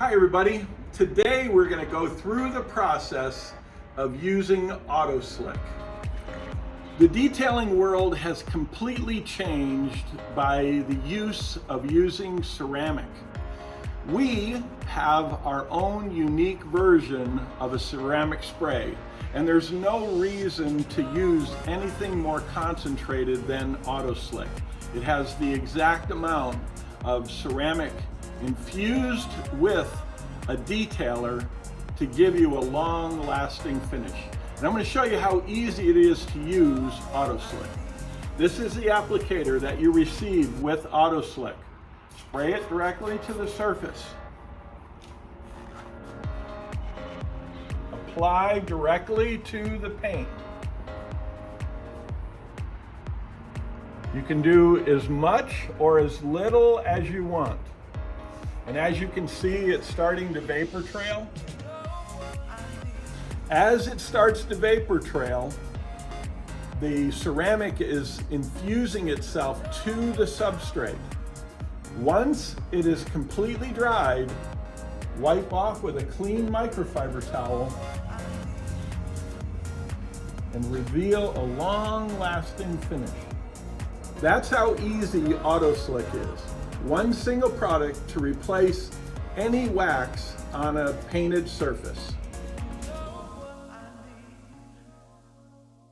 Hi everybody. Today we're going to go through the process of using AutoSlick. The detailing world has completely changed by the use of using ceramic. We have our own unique version of a ceramic spray, and there's no reason to use anything more concentrated than AutoSlick. It has the exact amount of ceramic infused with a detailer to give you a long-lasting finish. And I'm going to show you how easy it is to use AutoSlick. This is the applicator that you receive with AutoSlick. Spray it directly to the surface. Apply directly to the paint. You can do as much or as little as you want. And as you can see, it's starting to vapor trail. As it starts to vapor trail, the ceramic is infusing itself to the substrate. Once it is completely dried, wipe off with a clean microfiber towel and reveal a long-lasting finish. That's how easy AutoSlick is. One single product to replace any wax on a painted surface.